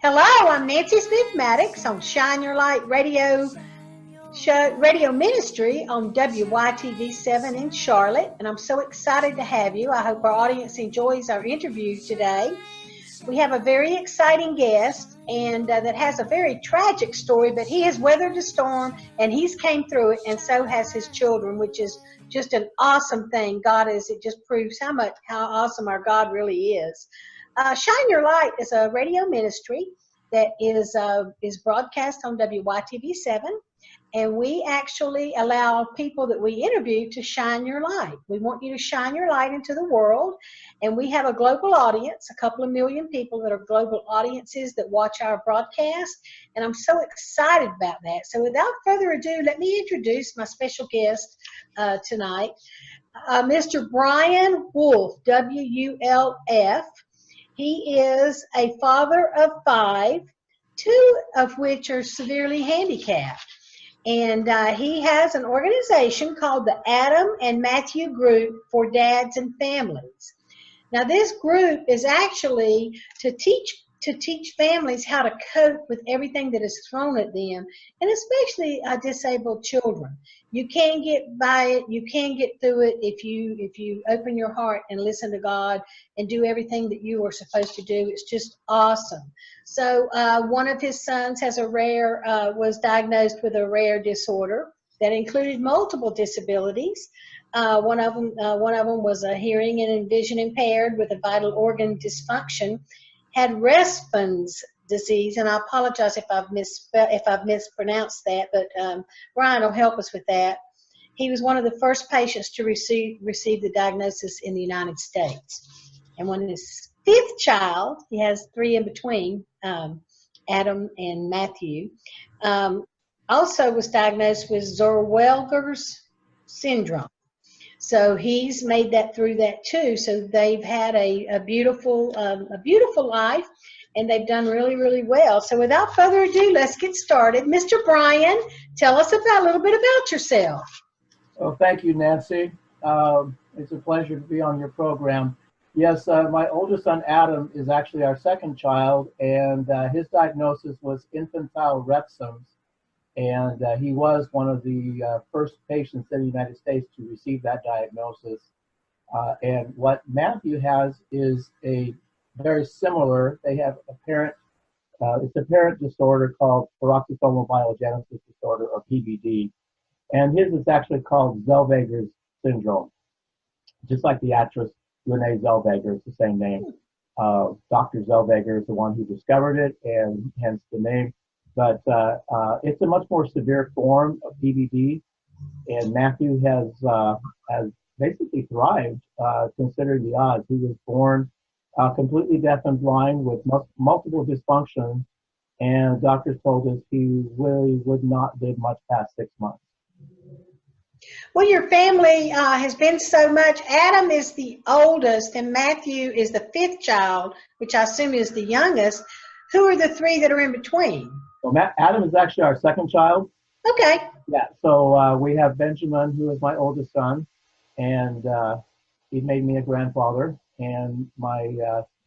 Hello, I'm Nancy Smith Maddox on Shine Your Light Radio Ministry on WYTV7 in Charlotte, and I'm so excited to have you. I hope our audience enjoys our interview today. We have a very exciting guest, and that has a very tragic story, but he has weathered the storm, and he's came through it, and so has his children, which is just an awesome thing. It just proves how awesome our God really is. Shine Your Light is a radio ministry that is broadcast on WYTV7, and we actually allow people that we interview to shine your light. We want you to shine your light into the world, and we have a global audience, a couple of million people that are global audiences that watch our broadcast, and I'm so excited about that. So without further ado, let me introduce my special guest tonight, Mr. Brian Wulf, W-U-L-F. He is a father of 5, 2 of which are severely handicapped. And he has an organization called the Adam and Matthew Group for Dads and Families. Now, this group is actually to teach families how to cope with everything that is thrown at them, and especially disabled children. You can get by it. You can get through it if you open your heart and listen to God and do everything that you are supposed to do. It's just awesome. So one of his sons was diagnosed with a rare disorder that included multiple disabilities. One of them was a hearing and vision impaired with a vital organ dysfunction. Had Respin's disease, and I apologize if I've mispronounced that, but Brian will help us with that. He was one of the first patients to receive the diagnosis in the United States. And when his 5th child, he has 3 in between, Adam and Matthew, also was diagnosed with Zerwelger's syndrome. So he's made that through that too. So they've had a beautiful life, and they've done really, really well. So without further ado, let's get started. Mr. Brian, tell us a little bit about yourself. Well, thank you, Nancy. It's a pleasure to be on your program. Yes, my oldest son, Adam, is actually our 2nd child, and his diagnosis was infantile Rett syndrome. And he was one of the first patients in the United States to receive that diagnosis. And what Matthew has is a very similar. They have it's a parent disorder called paroxysmal biogenesis disorder, or PBD. And his is actually called Zellweger's syndrome, just like the actress Renee Zellweger. It's the same name. Dr. Zellweger is the one who discovered it, and hence the name. But it's a much more severe form of PBD, and Matthew has basically thrived considering the odds. He was born completely deaf and blind with multiple dysfunctions, and doctors told us he really would not live much past 6 months. Well, your family has been so much. Adam is the oldest, and Matthew is the 5th child, which I assume is the youngest. Who are the 3 that are in between? Well, Adam is actually our 2nd child. Okay. Yeah, so we have Benjamin, who is my oldest son, and he made me a grandfather. And my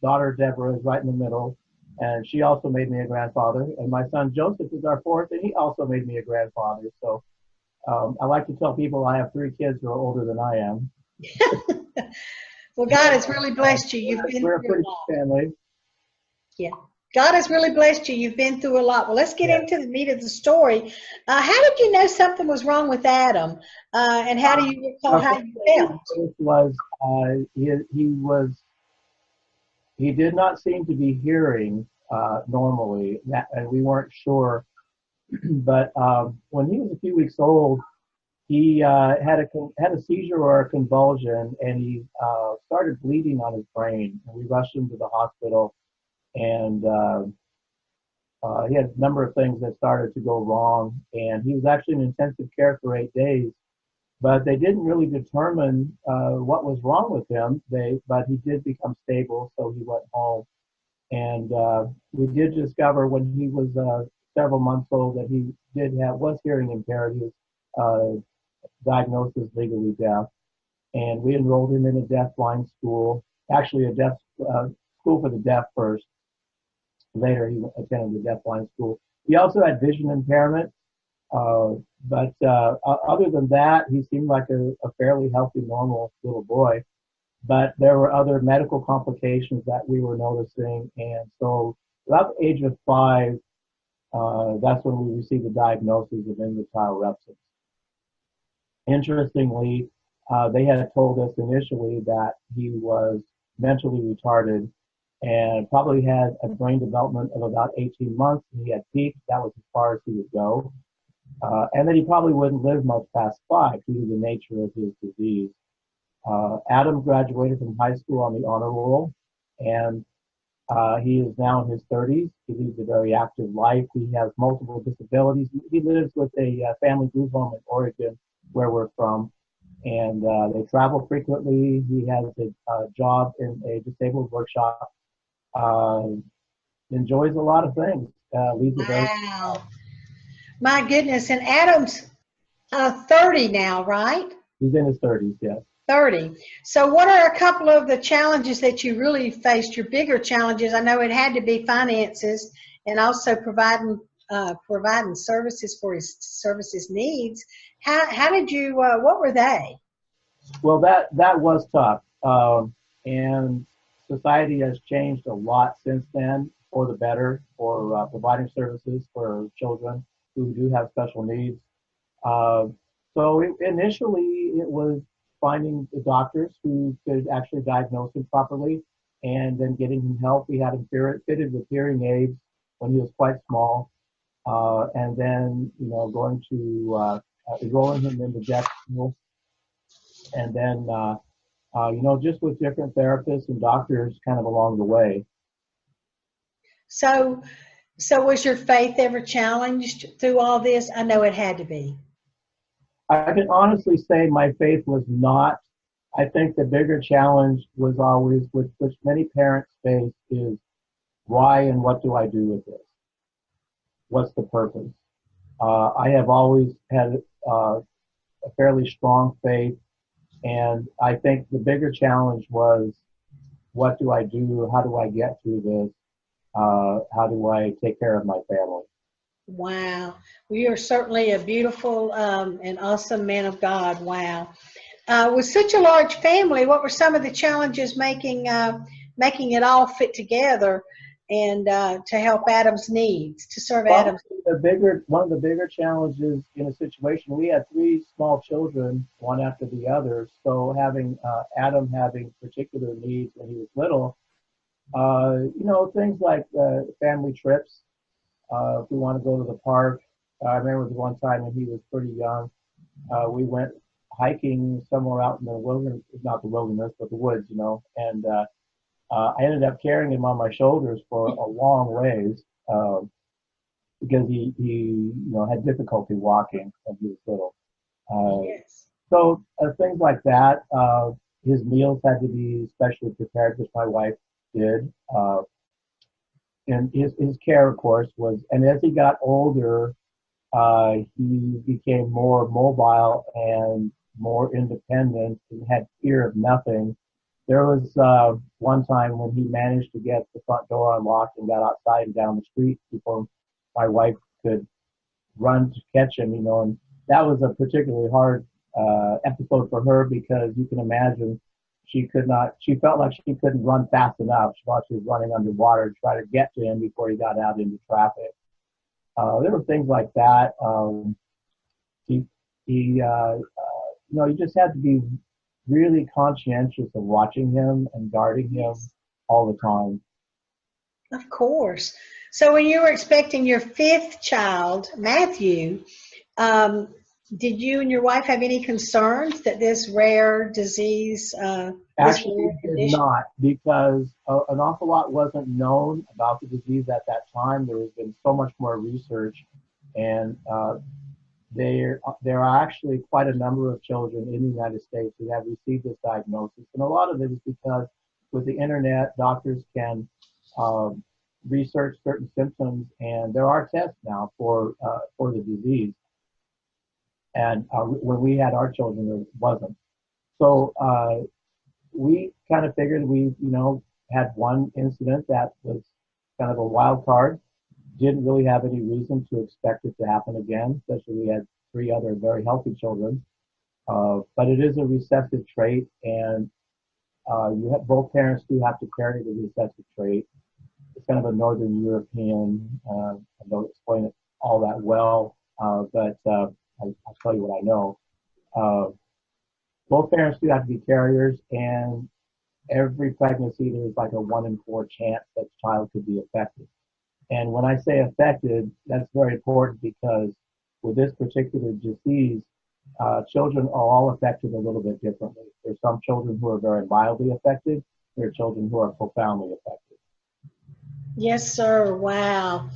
daughter, Deborah, is right in the middle, and she also made me a grandfather. And my son, Joseph, is our 4th, and he also made me a grandfather. So I like to tell people I have 3 kids who are older than I am. Well, God has really blessed you. We're a pretty big family. Yeah. God has really blessed you. You've been through a lot. Well, let's get into the meat of the story. How did you know something was wrong with Adam? And how do you recall how you felt? It was he did not seem to be hearing normally, and we weren't sure. But when he was a few weeks old, he had a seizure or a convulsion, and he started bleeding on his brain. And we rushed him to the hospital. And he had a number of things that started to go wrong. And he was actually in intensive care for 8 days. But they didn't really determine what was wrong with him. But he did become stable, so he went home. And we did discover when he was several months old that he was hearing impaired. He was diagnosed as legally deaf. And we enrolled him in a deaf-blind school, actually a deaf school for the deaf first. Later, he attended the deafblind school. He also had vision impairment, but other than that, he seemed like a fairly healthy, normal little boy. But there were other medical complications that we were noticing, and so about the age of 5, that's when we received the diagnosis of infantile rupture. Interestingly, they had told us initially that he was mentally retarded and probably had a brain development of about 18 months. And he had peaked. That was as far as he would go. And that he probably wouldn't live much past 5 due to the nature of his disease. Adam graduated from high school on the honor roll, and he is now in his 30s. He leads a very active life. He has multiple disabilities. He lives with a family group home in Oregon, where we're from, and they travel frequently. He has a job in a disabled workshop. Enjoys a lot of things. Leads a very Wow. My goodness. And Adam's 30 now, right? He's in his 30s, yes. 30. So what are a couple of the challenges that you really faced, your bigger challenges? I know it had to be finances and also providing services for his services needs. How did you, what were they? Well, that was tough. And society has changed a lot since then for the better, for providing services for children who do have special needs. Initially, it was finding the doctors who could actually diagnose him properly and then getting him help. We had him fitted with hearing aids when he was quite small. And then, going to enrolling him in the deaf school. And then, just with different therapists and doctors kind of along the way. So was your faith ever challenged through all this? I know it had to be. I can honestly say my faith was not. I think the bigger challenge was always, which many parents face, is why and what do I do with this? What's the purpose? I have always had a fairly strong faith, and I think the bigger challenge was, what do I do? How do I get through this? How do I take care of my family? Wow. Well, you're certainly a beautiful and awesome man of God. Wow. With such a large family, what were some of the challenges making it all fit together and to help Adam's needs, to serve Adam's needs? One of the bigger challenges in a situation, we had 3 small children, one after the other. So having Adam having particular needs when he was little, things like family trips. If we want to go to the park, I remember the one time when he was pretty young, we went hiking somewhere out in the wilderness, not the wilderness, but the woods, and I ended up carrying him on my shoulders for a long ways because he had difficulty walking when he was little. Yes. So things like that. His meals had to be specially prepared, which my wife did. And his care, of course, was, and as he got older, he became more mobile and more independent and had fear of nothing. There was one time when he managed to get the front door unlocked and got outside and down the street before my wife could run to catch him, and that was a particularly hard episode for her, because you can imagine she felt like she couldn't run fast enough. She thought she was running underwater to try to get to him before he got out into traffic. There were things like that. You just had to be really conscientious of watching him and guarding him all the time. Of course. So when you were expecting your 5th child, Matthew, did you and your wife have any concerns that this rare disease? Actually, did not, because an awful lot wasn't known about the disease at that time. There has been so much more research, and there are actually quite a number of children in the United States who have received this diagnosis, and a lot of it is because with the internet, doctors can research certain symptoms, and there are tests now for the disease. And when we had our children, there wasn't. So we kind of figured we, had one incident that was kind of a wild card. Didn't really have any reason to expect it to happen again, especially we had three other very healthy children. But it is a recessive trait, and you have, both parents do have to carry the recessive trait. It's kind of a Northern European. I don't explain it all that well, but I'll tell you what I know. Uh, Both parents do have to be carriers, and every pregnancy there's like a 1 in 4 chance that the child could be affected. And when I say affected, that's very important because with this particular disease, children are all affected a little bit differently. There's some children who are very mildly affected. There are children who are profoundly affected. Yes, sir. Wow.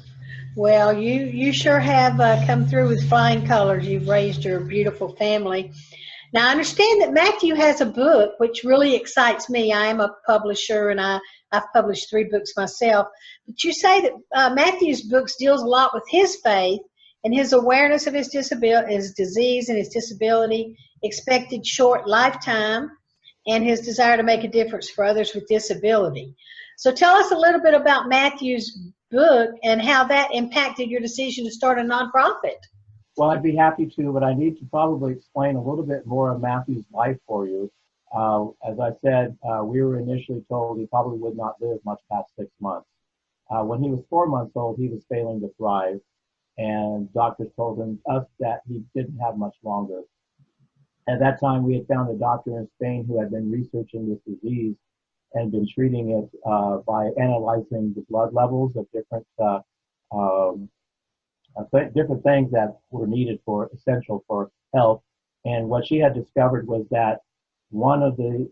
Well, you sure have come through with flying colors. You've raised your beautiful family. Now, I understand that Matthew has a book, which really excites me. I am a publisher, and I've published 3 books myself. But you say that Matthew's books deals a lot with his faith and his awareness of his disability, his disease and his disability, expected short lifetime, and his desire to make a difference for others with disability. So tell us a little bit about Matthew's book and how that impacted your decision to start a nonprofit. Well, I'd be happy to, but I need to probably explain a little bit more of Matthew's life for you. As I said, we were initially told he probably would not live much past 6 months. When he was 4 months old, he was failing to thrive, and doctors told us that he didn't have much longer. At that time, we had found a doctor in Spain who had been researching this disease and been treating it by analyzing the blood levels of different different things that were needed for essential for health. And what she had discovered was that one of the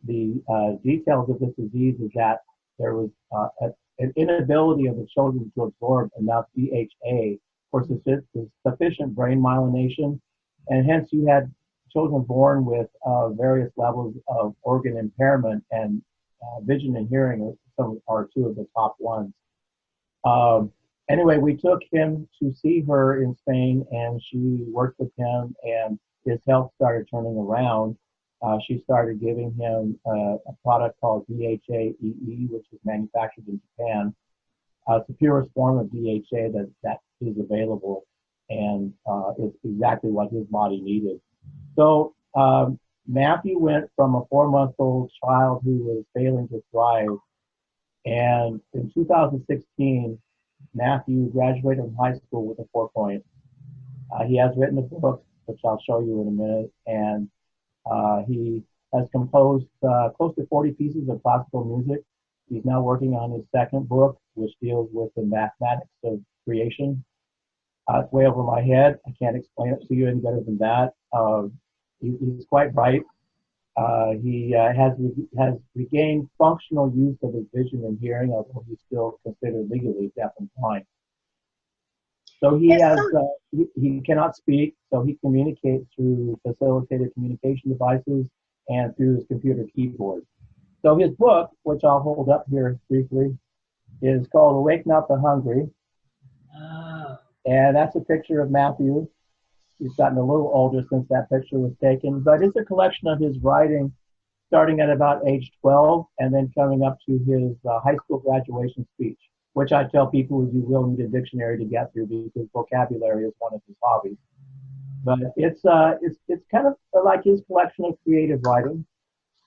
details of this disease is that there was an inability of the children to absorb enough DHA for sufficient brain myelination, and hence you had children born with various levels of organ impairment, and vision and hearing are 2 of the top ones. Anyway, we took him to see her in Spain, and she worked with him, and his health started turning around. She started giving him a product called DHA-EE, which is manufactured in Japan. It's the purest form of DHA that is available, and it's exactly what his body needed. So Matthew went from a 4-month-old child who was failing to thrive, and in 2016, Matthew graduated from high school with a 4.0. He has written a book, which I'll show you in a minute, and he has composed close to 40 pieces of classical music. He's now working on his 2nd book, which deals with the mathematics of creation. It's way over my head. I can't explain it to you any better than that. He's quite bright. He has regained functional use of his vision and hearing, although he's still considered legally deaf and blind. So he cannot speak, so he communicates through facilitated communication devices and through his computer keyboard. So his book, which I'll hold up here briefly, is called Awaken Up the Hungry. And that's a picture of Matthew. He's gotten a little older since that picture was taken, but it's a collection of his writing starting at about age 12 and then coming up to his high school graduation speech, which I tell people you will need a dictionary to get through because vocabulary is one of his hobbies. But it's kind of like his collection of creative writing,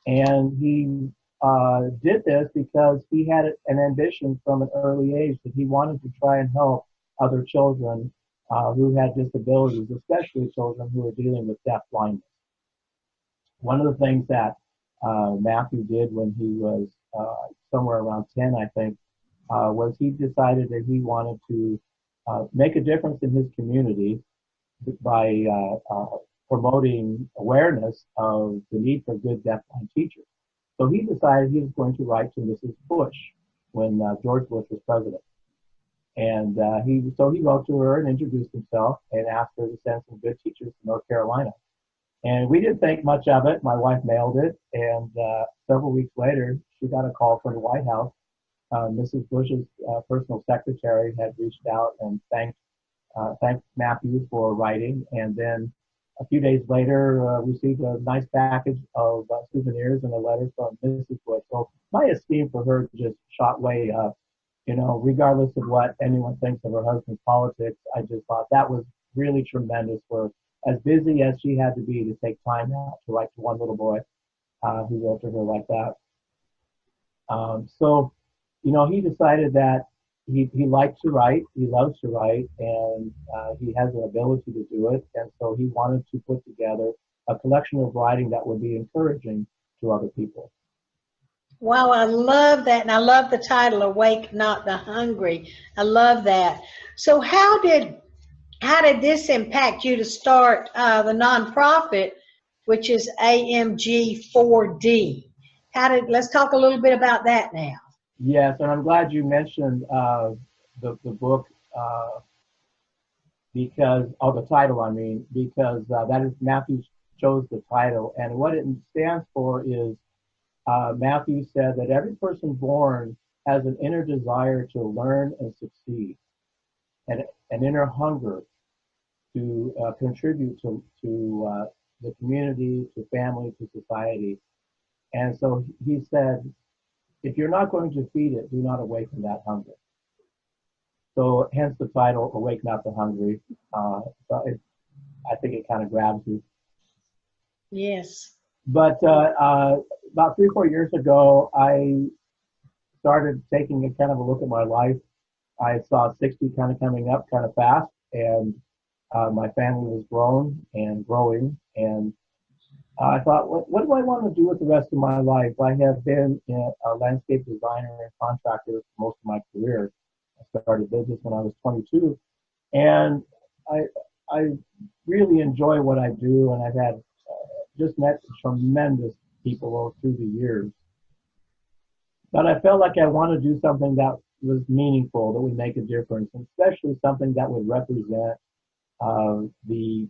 and he did this because he had an ambition from an early age that he wanted to try and help other children who had disabilities, especially children who are dealing with deaf blindness. One of the things that Matthew did when he was somewhere around 10, I think, was he decided that he wanted to make a difference in his community by promoting awareness of the need for good deafblind teachers. So he decided he was going to write to Mrs. Bush when George Bush was president. And he wrote to her and introduced himself and asked her to send some good teachers to North Carolina. And we didn't think much of it. My wife mailed it, and several weeks later, she got a call from the White House. Mrs. Bush's personal secretary had reached out and thanked Matthew for writing, and then a few days later, received a nice package of souvenirs and a letter from Mrs. Bush. So my esteem for her just shot way up. You know, regardless of what anyone thinks of her husband's politics, I just thought that was really tremendous for as busy as she had to be to take time out to write to one little boy who wrote to her like that. So, you know, he decided that he liked to write, he loves to write, and he has an ability to do it. And so he wanted to put together a collection of writing that would be encouraging to other people. Wow, I love that, and I love the title, "Awake Not the Hungry." I love that. So, how did this impact you to start the nonprofit, which is AMG4D? Let's talk a little bit about that now. Yes, and I'm glad you mentioned the book because, oh, the title, I mean, because that is Matthew chose the title, and what it stands for is Matthew said that every person born has an inner desire to learn and succeed, and an inner hunger to contribute to the community, to family, to society. And so he said, if you're not going to feed it, do not awaken that hunger. So hence the title, Awake Not the Hungry. I think it kind of grabs you. Yes. But about 3 or 4 years ago, I started taking a kind of a look at my life. I saw 60 kind of coming up kind of fast, and my family was grown and growing, and I thought, what do I want to do with the rest of my life? I have been a landscape designer and contractor for most of my career. I started business when I was 22, and I really enjoy what I do, and I've had just met tremendous people all through the years. But I felt like I want to do something that was meaningful, that would make a difference, and especially something that would represent the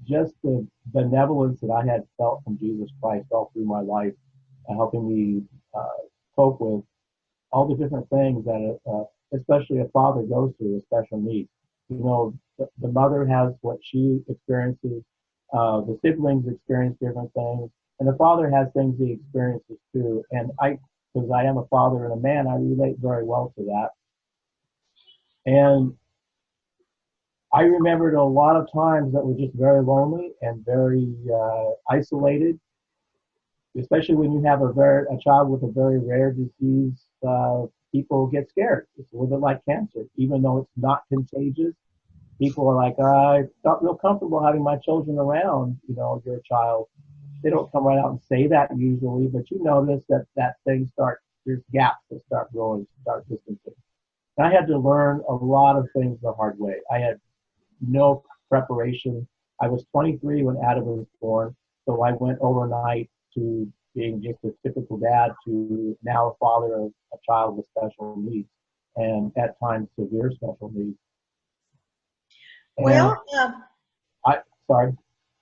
just the benevolence that I had felt from Jesus Christ all through my life, helping me cope with all the different things that especially a father goes through with special needs. You know, the mother has what she experiences, the siblings experience different things, and the father has things he experiences too. And because I am a father and a man, I relate very well to that. And I remembered a lot of times that were just very lonely and very isolated, especially when you have a child with a very rare disease. People get scared. It's a little bit like cancer, even though it's not contagious. People are like, I not real comfortable having my children around. You know, your child. They don't come right out and say that usually, but you notice that things there's gaps that start growing, start distancing. And I had to learn a lot of things the hard way. I had no preparation. I was 23 when Adam was born, so I went overnight to being just a typical dad to now a father of a child with special needs, and at times severe special needs. And Well, sorry.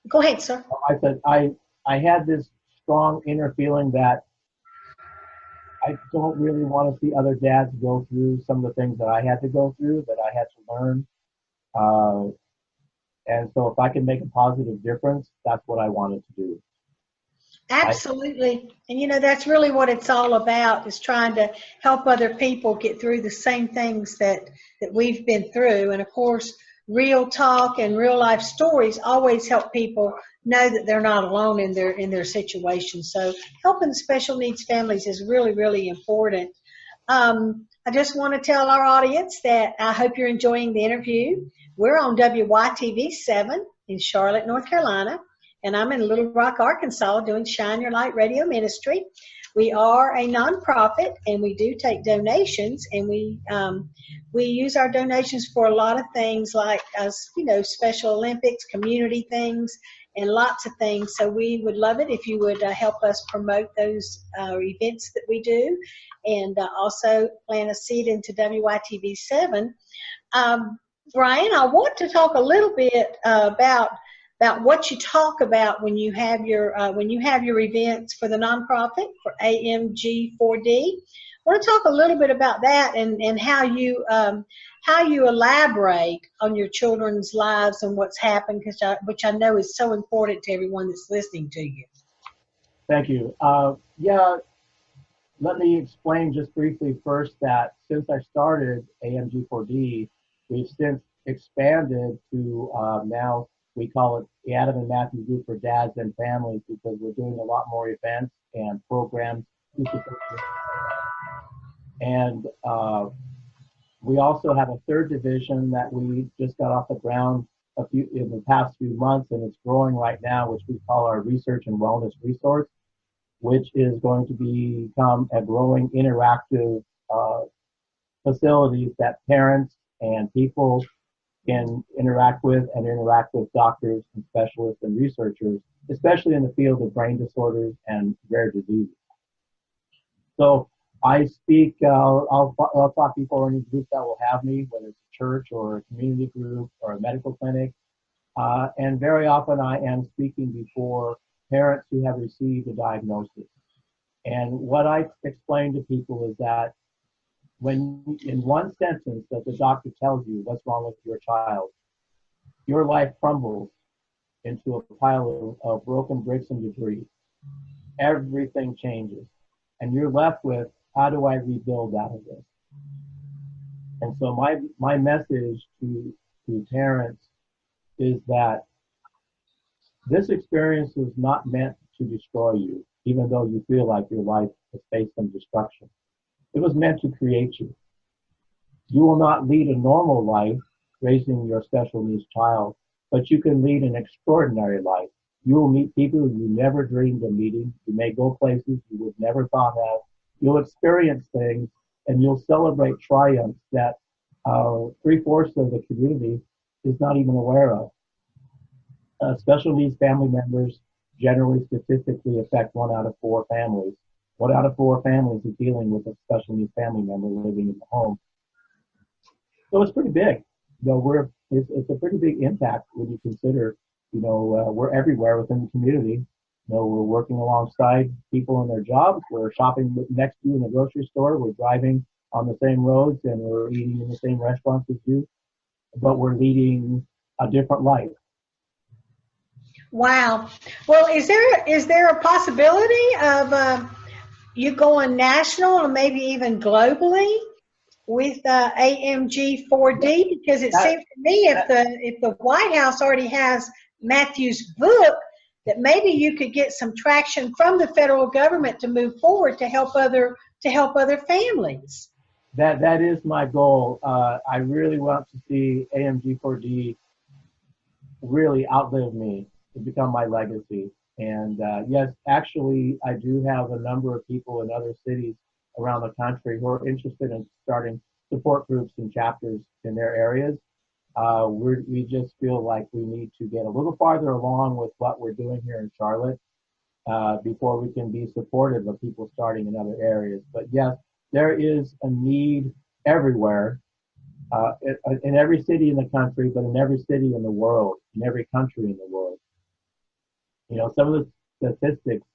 go ahead, sir. I said I had this strong inner feeling that I don't really want to see other dads go through some of the things that I had to go through, that I had to learn. And so if I can make a positive difference, that's what I wanted to do. Absolutely. And that's really what it's all about, is trying to help other people get through the same things that we've been through. And of course, real talk and real life stories always help people know that they're not alone in their situation. So helping special needs families is really, really important. I just want to tell our audience that I hope you're enjoying the interview. We're on WYTV 7 in Charlotte, North Carolina, and I'm in Little Rock, Arkansas, doing Shine Your Light Radio Ministry. We are a nonprofit, and we do take donations, and we use our donations for a lot of things, like Special Olympics, community things, and lots of things. So we would love it if you would help us promote those events that we do, and also plant a seed into WYTV 7. Brian, I want to talk a little bit about what you talk about when you have your events for the nonprofit for AMG4D. I want to talk a little bit about that and how you elaborate on your children's lives and what's happened, which I know is so important to everyone that's listening to you. Thank you. Yeah, Let me explain just briefly first that since I started AMG4D, we've since expanded to now we call it the Adam and Matthew Group for Dads and Families because we're doing a lot more events and programs to support this. And we also have a third division that we just got off the ground in the past few months, and it's growing right now, which we call our Research and Wellness Resource, which is going to become a growing interactive facilities that parents and people can interact with and interact with doctors and specialists and researchers, especially in the field of brain disorders and rare diseases. So I speak, I'll talk before any group that will have me, whether it's a church or a community group or a medical clinic. And very often I am speaking before parents who have received a diagnosis. And what I explain to people is that when in one sentence that the doctor tells you what's wrong with your child, your life crumbles into a pile of broken bricks and debris. Everything changes. And you're left with, how do I rebuild out of this? And so my message to parents is that this experience is not meant to destroy you, even though you feel like your life has faced some destruction. It was meant to create you. You will not lead a normal life raising your special needs child, but you can lead an extraordinary life. You will meet people you never dreamed of meeting. You may go places you would never thought of. You'll experience things, and you'll celebrate triumphs that 3/4 of the community is not even aware of. Special needs family members generally statistically affect 1 out of 4 families. 1 out of 4 families is dealing with a special needs family member living in the home. So it's pretty big. You know, it's a pretty big impact when you consider, we're everywhere within the community. We're working alongside people in their jobs. We're shopping next to you in the grocery store. We're driving on the same roads and we're eating in the same restaurants as you, but we're leading a different life. Wow. Well, is there a possibility of you going national or maybe even globally with AMG4D? Because it seems to me if the White House already has Matthew's book, that maybe you could get some traction from the federal government to move forward to help other families. That is my goal. I really want to see AMG4D really outlive me to become my legacy. And yes, actually, I do have a number of people in other cities around the country who are interested in starting support groups and chapters in their areas. We just feel like we need to get a little farther along with what we're doing here in Charlotte before we can be supportive of people starting in other areas. But yes, there is a need everywhere, in every city in the country, but in every city in the world, in every country in the world. Some of the statistics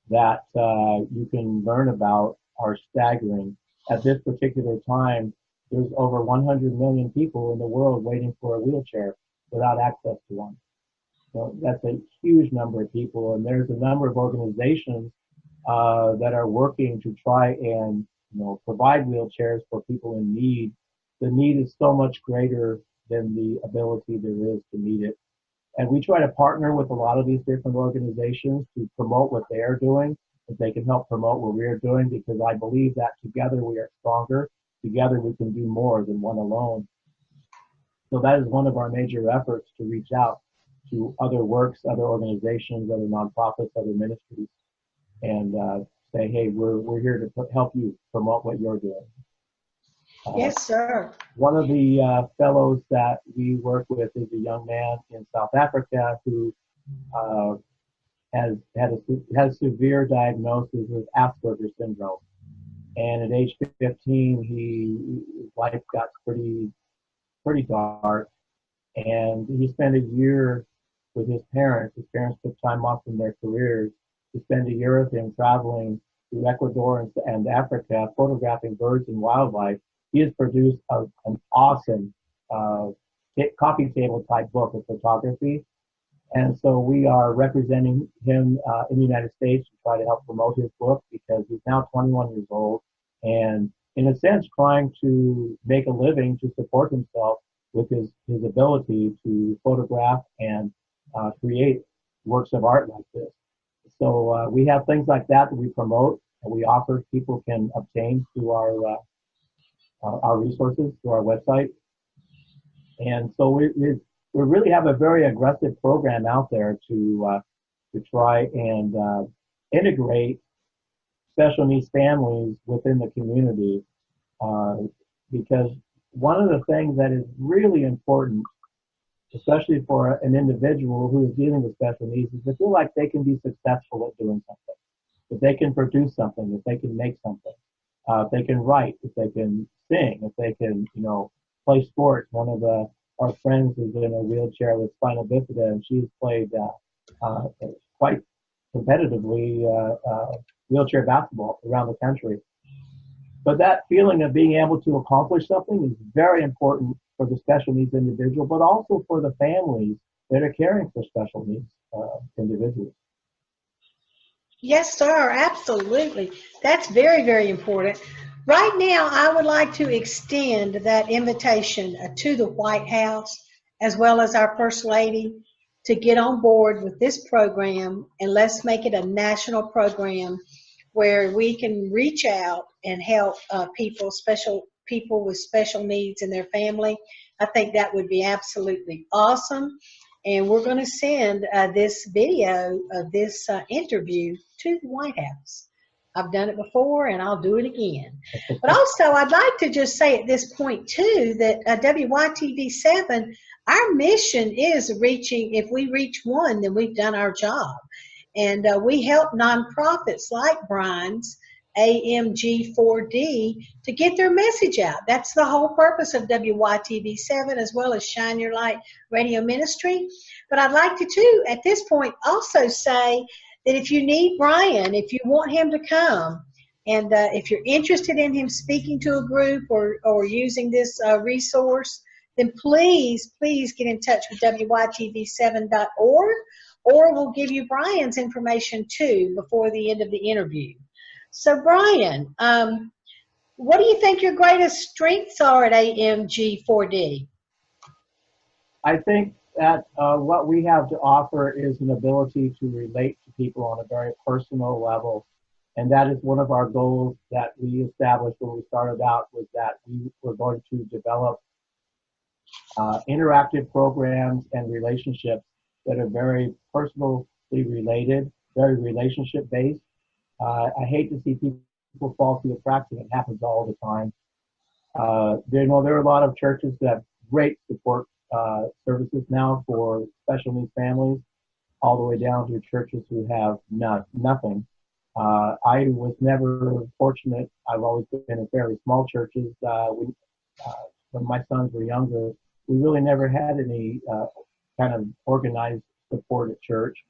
that you can learn about are staggering. At this particular time, there's over 100 million people in the world waiting for a wheelchair without access to one. So that's a huge number of people, and there's a number of organizations that are working to try and provide wheelchairs for people in need. The need is so much greater than the ability there is to meet it. And we try to partner with a lot of these different organizations to promote what they are doing, if they can help promote what we are doing, because I believe that together we are stronger. Together we can do more than one alone. So that is one of our major efforts, to reach out to other works, other organizations, other nonprofits, other ministries, and say, hey, we're here to help you promote what you're doing. Yes, sir. One of the fellows that we work with is a young man in South Africa who has severe diagnosis with Asperger's syndrome. And at age 15, his life got pretty dark. And he spent a year with his parents. His parents took time off from their careers to spend a year with him traveling to Ecuador and Africa, photographing birds and wildlife. He has produced an awesome coffee table type book of photography. And so we are representing him in the United States to try to help promote his book because he's now 21 years old and, in a sense, trying to make a living to support himself with his ability to photograph and create works of art like this. So we have things like that we promote and we offer people can obtain through our resources, through our website. And so we really have a very aggressive program out there to try and integrate special needs families within the community uh, because one of the things that is really important, especially for an individual who is dealing with special needs, is to feel like they can be successful at doing something, if they can produce something, if they can make something, if they can write, if they can sing, if they can, play sports. One of our friends is in a wheelchair with spinal bifida, and she's played quite competitively wheelchair basketball around the country. But that feeling of being able to accomplish something is very important for the special needs individual, but also for the families that are caring for special needs individuals. Yes, sir, absolutely. That's very, very important. Right now, I would like to extend that invitation to the White House as well as our First Lady to get on board with this program, and let's make it a national program where we can reach out and help special people with special needs in their family. I think that would be absolutely awesome. And we're going to send this video of this interview to the White House. I've done it before and I'll do it again. But also, I'd like to just say at this point, too, that WYTV7, our mission is reaching, if we reach one, then we've done our job. And we help nonprofits like Brian's, AMG4D, to get their message out. That's the whole purpose of WYTV7 as well as Shine Your Light Radio Ministry. But I'd like to, too, at this point, also say that if you need Brian, if you want him to come, and if you're interested in him speaking to a group or using this resource, then please get in touch with WYTV7.org, or we'll give you Brian's information, too, before the end of the interview. So, Brian, what do you think your greatest strengths are at AMG4D? I think that what we have to offer is an ability to relate to people on a very personal level. And that is one of our goals that we established when we started out, was that we were going to develop interactive programs and relationships that are very personally related, very relationship based. I hate to see people fall through the cracks, and it happens all the time. There are a lot of churches that have great support services now for special needs families, all the way down to churches who have nothing. I was never fortunate. I've always been in fairly small churches. When my sons were younger, we really never had any kind of organized support at church.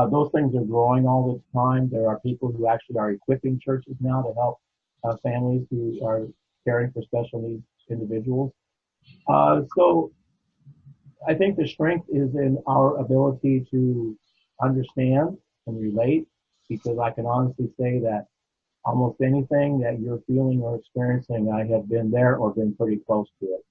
Those things are growing all the time. There are people who actually are equipping churches now to help families who are caring for special needs individuals. So I think the strength is in our ability to understand and relate, because I can honestly say that almost anything that you're feeling or experiencing, I have been there or been pretty close to it.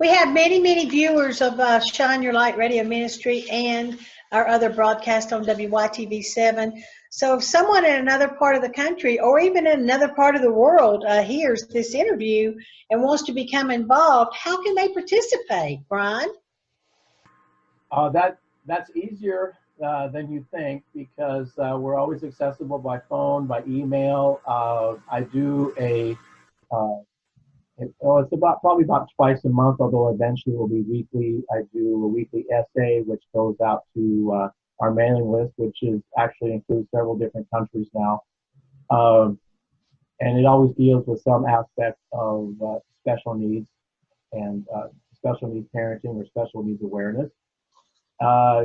We have many viewers of Shine Your Light Radio Ministry and our other broadcast on WYTV7. So if someone in another part of the country or even in another part of the world hears this interview and wants to become involved, how can they participate, Brian? That's easier than you think, because we're always accessible by phone, by email. I do it's probably about twice a month, although eventually it will be weekly. I do a weekly essay which goes out to our mailing list, which actually includes several different countries now. And it always deals with some aspect of special needs and special needs parenting or special needs awareness.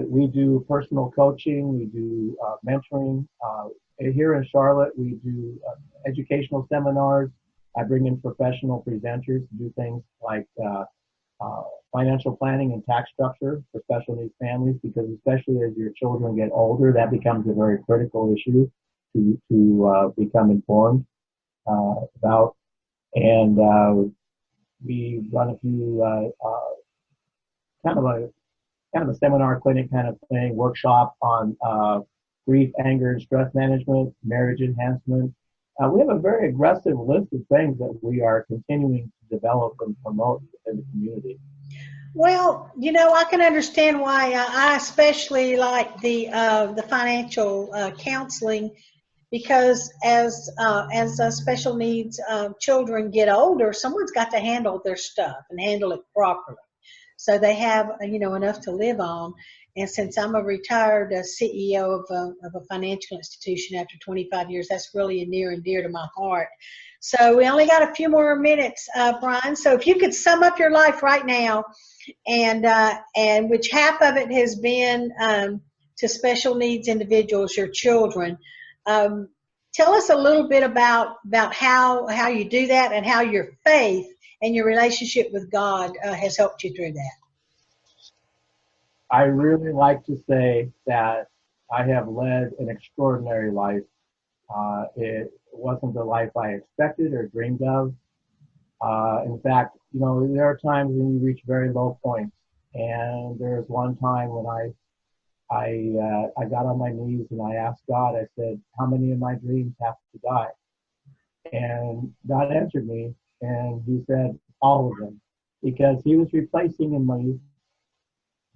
We do personal coaching, we do mentoring. Here in Charlotte, we do educational seminars. I bring in professional presenters to do things like financial planning and tax structure for special needs families, because especially as your children get older, that becomes a very critical issue to become informed about. And we run a few kind of a seminar clinic kind of thing, workshop on grief, anger, and stress management, marriage enhancement. We have a very aggressive list of things that we are continuing to develop and promote in the community. Well, I can understand why I especially like the financial counseling, because as special needs children get older, someone's got to handle their stuff and handle it properly, so they have enough to live on. And since I'm a retired CEO of a financial institution after 25 years, that's really near and dear to my heart. So we only got a few more minutes, Brian. So if you could sum up your life right now, and which half of it has been to special needs individuals, your children. Tell us a little bit about how you do that, and how your faith and your relationship with God has helped you through that. I really like to say that I have led an extraordinary life. It wasn't the life I expected or dreamed of. In fact, there are times when you reach very low points. And there was one time when I got on my knees and I asked God, I said, how many of my dreams have to die? And God answered me, and he said, all of them, because he was replacing in me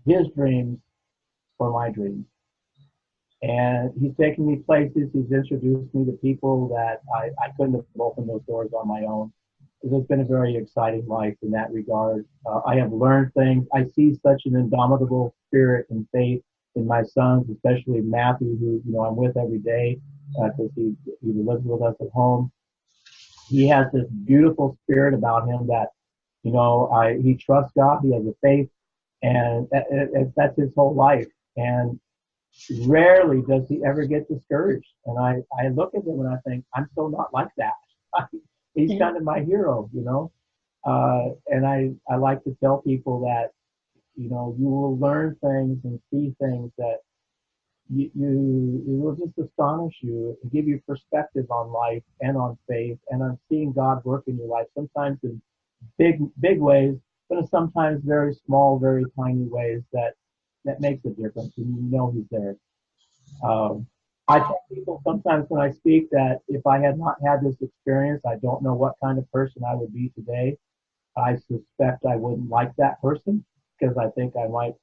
his dreams for my dreams. And he's taken me places, he's introduced me to people that I couldn't have opened those doors on my own. It's been a very exciting life in that regard. I have learned things. I see such an indomitable spirit and faith in my sons, especially Matthew, who I'm with every day because he lives with us at home. He has this beautiful spirit about him that he trusts God. He has a faith, and that's his whole life. And rarely does he ever get discouraged. And I look at him and I think, I'm so not like that. He's kind of my hero, and I like to tell people that, you will learn things and see things that it will just astonish you and give you perspective on life and on faith and on seeing God work in your life, sometimes in big ways, but in sometimes very small, very tiny ways that makes a difference, and he's there. I tell people sometimes when I speak that if I had not had this experience, I don't know what kind of person I would be today. I suspect I wouldn't like that person, because I think I might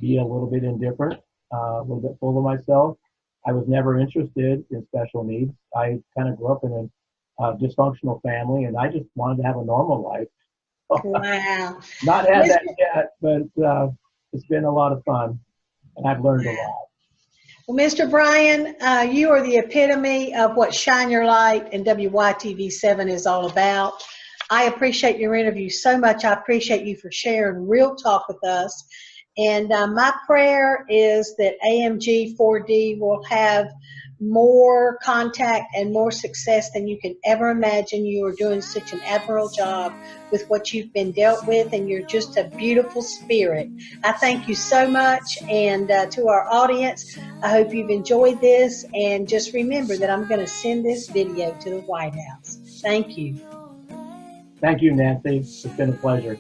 be a little bit indifferent, a little bit full of myself. I was never interested in special needs. I kind of grew up in a dysfunctional family, and I just wanted to have a normal life. Wow. Not had that yet, but it's been a lot of fun, and I've learned a lot. Well, Mr. Brian, you are the epitome of what Shine Your Light and WYTV7 is all about. I appreciate your interview so much. I appreciate you for sharing real talk with us. And my prayer is that AMG 4D will have more contact and more success than you can ever imagine. You are doing such an admirable job with what you've been dealt with, and you're just a beautiful spirit. I thank you so much. And to our audience, I hope you've enjoyed this. And just remember that I'm going to send this video to the White House. Thank you. Thank you, Nancy. It's been a pleasure.